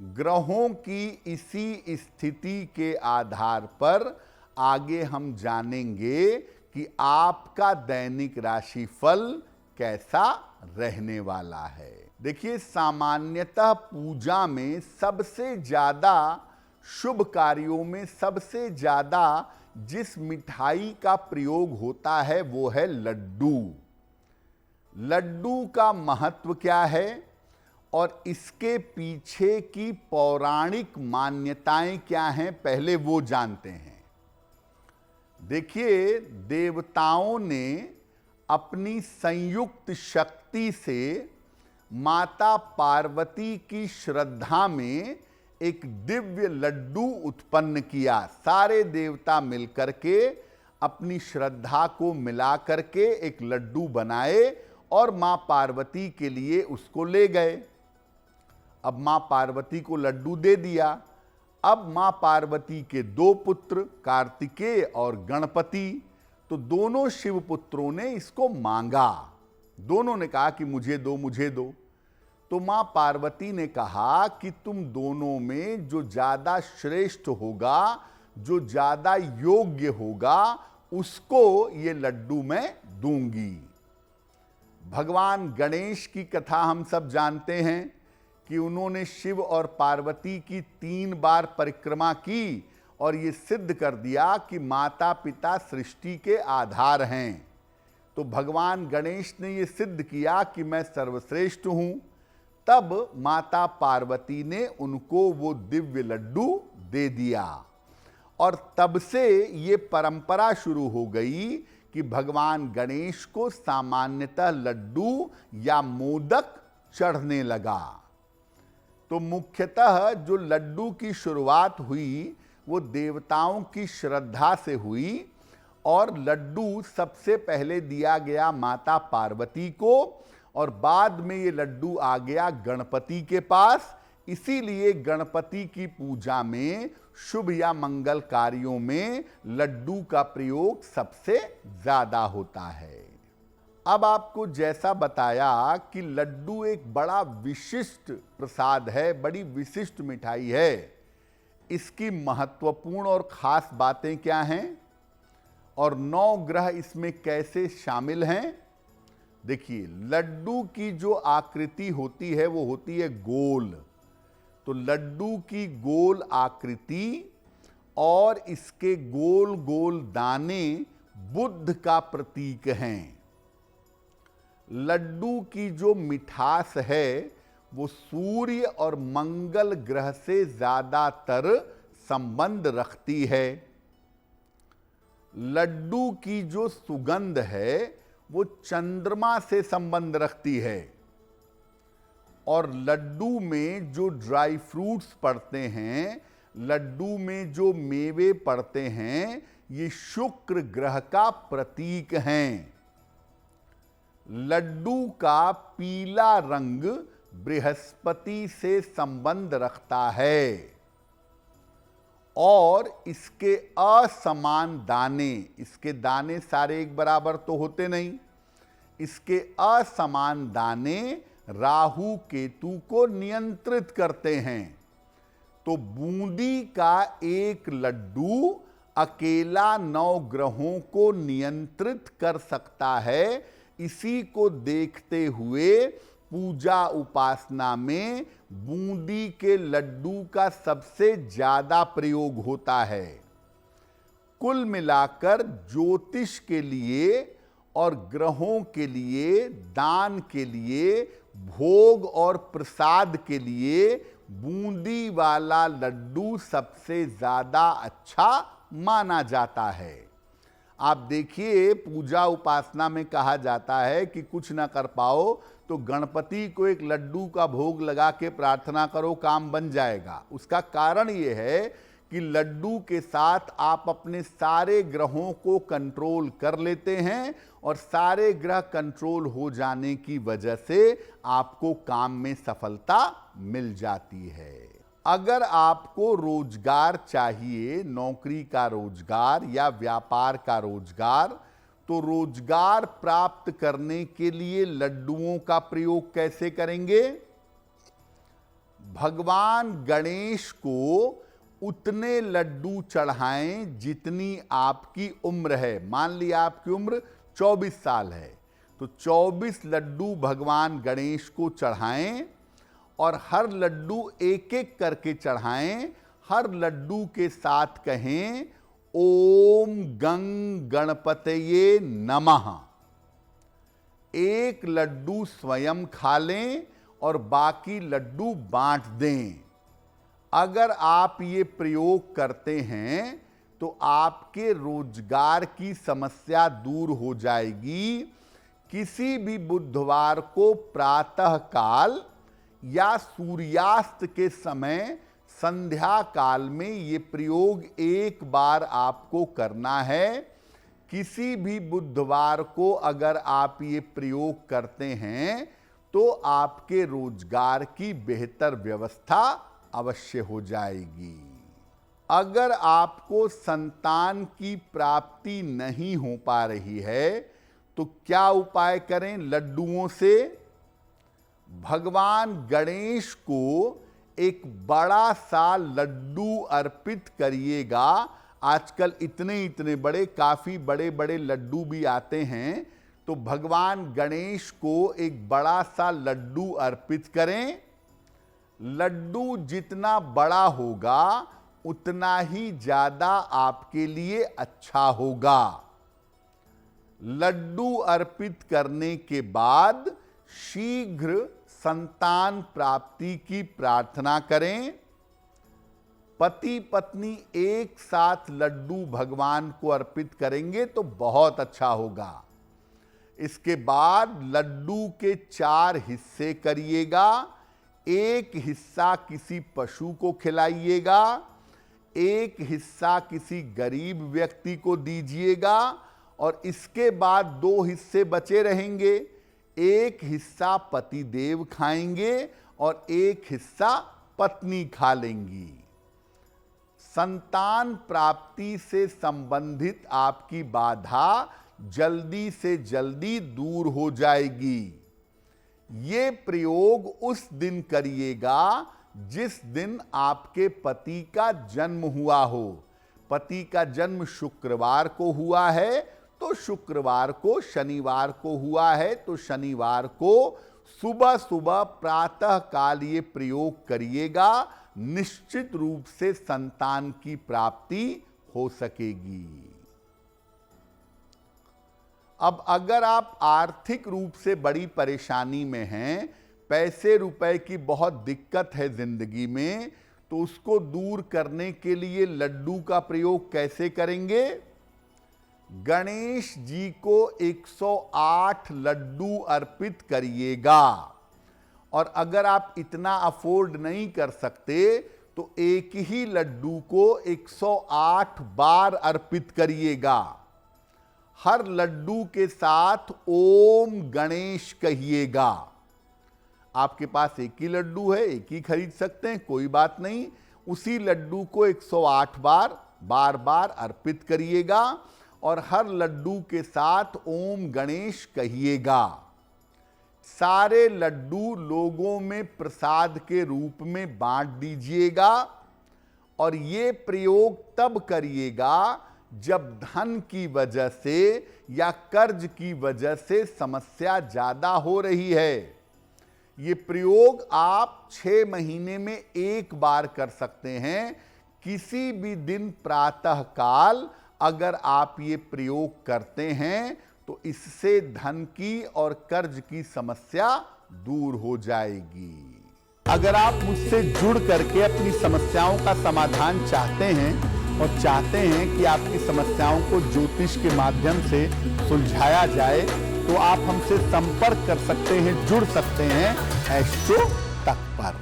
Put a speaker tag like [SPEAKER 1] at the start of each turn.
[SPEAKER 1] ग्रहों की इसी स्थिति के आधार पर आगे हम जानेंगे कि आपका दैनिक राशिफल कैसा रहने वाला है। देखिए, सामान्यतः पूजा में सबसे ज्यादा, शुभ कार्यों में सबसे ज्यादा जिस मिठाई का प्रयोग होता है वो है लड्डू। लड्डू का महत्व क्या है और इसके पीछे की पौराणिक मान्यताएं क्या हैं, पहले वो जानते हैं। देखिए, देवताओं ने अपनी संयुक्त शक्ति से माता पार्वती की श्रद्धा में एक दिव्य लड्डू उत्पन्न किया। सारे देवता मिलकर के अपनी श्रद्धा को मिला करके एक लड्डू बनाए और मां पार्वती के लिए उसको ले गए। अब मां पार्वती को लड्डू दे दिया। अब मां पार्वती के दो पुत्र कार्तिकेय और गणपति, तो दोनों शिव पुत्रों ने इसको मांगा। दोनों ने कहा कि मुझे दो, मुझे दो। तो मां पार्वती ने कहा कि तुम दोनों में जो ज्यादा श्रेष्ठ होगा, जो ज्यादा योग्य होगा, उसको ये लड्डू मैं दूंगी। भगवान गणेश की कथा हम सब जानते हैं कि उन्होंने शिव और पार्वती की 3 बार परिक्रमा की और ये सिद्ध कर दिया कि माता पिता सृष्टि के आधार हैं। तो भगवान गणेश ने ये सिद्ध किया कि मैं सर्वश्रेष्ठ हूं। तब माता पार्वती ने उनको वो दिव्य लड्डू दे दिया और तब से ये परंपरा शुरू हो गई कि भगवान गणेश को सामान्यतः लड्डू या मोदक चढ़ने लगा। तो मुख्यतः जो लड्डू की शुरुआत हुई वो देवताओं की श्रद्धा से हुई और लड्डू सबसे पहले दिया गया माता पार्वती को और बाद में ये लड्डू आ गया गणपति के पास। इसीलिए गणपति की पूजा में, शुभ या मंगल कार्यों में लड्डू का प्रयोग सबसे ज्यादा होता है। अब आपको जैसा बताया कि लड्डू एक बड़ा विशिष्ट प्रसाद है, बड़ी विशिष्ट मिठाई है, इसकी महत्वपूर्ण और खास बातें क्या हैं और 9 ग्रह इसमें कैसे शामिल हैं। देखिए, लड्डू की जो आकृति होती है वो होती है गोल। तो लड्डू की गोल आकृति और इसके गोल गोल दाने बुद्ध का प्रतीक हैं। लड्डू की जो मिठास है वो सूर्य और मंगल ग्रह से ज्यादातर संबंध रखती है। लड्डू की जो सुगंध है वो चंद्रमा से संबंध रखती है और लड्डू में जो ड्राई फ्रूट्स पड़ते हैं, लड्डू में जो मेवे पड़ते हैं, ये शुक्र ग्रह का प्रतीक हैं। लड्डू का पीला रंग बृहस्पति से संबंध रखता है और इसके असमान दाने, इसके दाने सारे एक बराबर तो होते नहीं, इसके असमान दाने राहु केतु को नियंत्रित करते हैं। तो बूंदी का एक लड्डू अकेला 9 ग्रहों को नियंत्रित कर सकता है। इसी को देखते हुए पूजा उपासना में बूंदी के लड्डू का सबसे ज्यादा प्रयोग होता है। कुल मिलाकर ज्योतिष के लिए और ग्रहों के लिए, दान के लिए, भोग और प्रसाद के लिए बूंदी वाला लड्डू सबसे ज्यादा अच्छा माना जाता है। आप देखिए, पूजा उपासना में कहा जाता है कि कुछ ना कर पाओ तो गणपति को एक लड्डू का भोग लगा के प्रार्थना करो, काम बन जाएगा। उसका कारण ये है कि लड्डू के साथ आप अपने सारे ग्रहों को कंट्रोल कर लेते हैं और सारे ग्रह कंट्रोल हो जाने की वजह से आपको काम में सफलता मिल जाती है। अगर आपको रोजगार चाहिए, नौकरी का रोजगार या व्यापार का रोजगार, तो रोजगार प्राप्त करने के लिए लड्डुओं का प्रयोग कैसे करेंगे? भगवान गणेश को उतने लड्डू चढ़ाएं जितनी आपकी उम्र है। मान लिया आपकी उम्र 24 साल है, तो 24 लड्डू भगवान गणेश को चढ़ाएं और हर लड्डू एक एक करके चढ़ाएं। हर लड्डू के साथ कहें ओम गंग गणपतये नमः। एक लड्डू स्वयं खा लें और बाकी लड्डू बांट दें। अगर आप ये प्रयोग करते हैं तो आपके रोजगार की समस्या दूर हो जाएगी। किसी भी बुधवार को प्रातः काल या सूर्यास्त के समय संध्या काल में ये प्रयोग एक बार आपको करना है। किसी भी बुधवार को अगर आप ये प्रयोग करते हैं तो आपके रोजगार की बेहतर व्यवस्था अवश्य हो जाएगी। अगर आपको संतान की प्राप्ति नहीं हो पा रही है तो क्या उपाय करें? लड्डुओं से भगवान गणेश को एक बड़ा सा लड्डू अर्पित करिएगा। आजकल इतने इतने बड़े, काफी बड़े बड़े लड्डू भी आते हैं, तो भगवान गणेश को एक बड़ा सा लड्डू अर्पित करें। लड्डू जितना बड़ा होगा उतना ही ज्यादा आपके लिए अच्छा होगा। लड्डू अर्पित करने के बाद शीघ्र संतान प्राप्ति की प्रार्थना करें। पति पत्नी एक साथ लड्डू भगवान को अर्पित करेंगे तो बहुत अच्छा होगा। इसके बाद लड्डू के 4 हिस्से करिएगा। एक हिस्सा किसी पशु को खिलाइएगा, एक हिस्सा किसी गरीब व्यक्ति को दीजिएगा और इसके बाद 2 हिस्से बचे रहेंगे। एक हिस्सा पति देव खाएंगे और एक हिस्सा पत्नी खा लेंगी। संतान प्राप्ति से संबंधित आपकी बाधा जल्दी से जल्दी दूर हो जाएगी। ये प्रयोग उस दिन करिएगा जिस दिन आपके पति का जन्म हुआ हो। पति का जन्म शुक्रवार को हुआ है तो शुक्रवार को, शनिवार को हुआ है तो शनिवार को सुबह सुबह प्रातः काल ये प्रयोग करिएगा। निश्चित रूप से संतान की प्राप्ति हो सकेगी। अब अगर आप आर्थिक रूप से बड़ी परेशानी में हैं, पैसे रुपए की बहुत दिक्कत है जिंदगी में, तो उसको दूर करने के लिए लड्डू का प्रयोग कैसे करेंगे? गणेश जी को 108 लड्डू अर्पित करिएगा। और अगर आप इतना अफोर्ड नहीं कर सकते तो एक ही लड्डू को 108 बार अर्पित करिएगा। हर लड्डू के साथ ओम गणेश कहिएगा। आपके पास एक ही लड्डू है, एक ही खरीद सकते हैं, कोई बात नहीं। उसी लड्डू को 108 बार बार बार अर्पित करिएगा और हर लड्डू के साथ ओम गणेश कहिएगा। सारे लड्डू लोगों में प्रसाद के रूप में बांट दीजिएगा और ये प्रयोग तब करिएगा जब धन की वजह से या कर्ज की वजह से समस्या ज्यादा हो रही है। ये प्रयोग आप 6 महीने में एक बार कर सकते हैं। किसी भी दिन प्रातः काल अगर आप ये प्रयोग करते हैं तो इससे धन की और कर्ज की समस्या दूर हो जाएगी। अगर आप मुझसे जुड़ करके अपनी समस्याओं का समाधान चाहते हैं और चाहते हैं कि आपकी समस्याओं को ज्योतिष के माध्यम से सुलझाया जाए, तो आप हमसे संपर्क कर सकते हैं, जुड़ सकते हैं एस्ट्रो तक पर।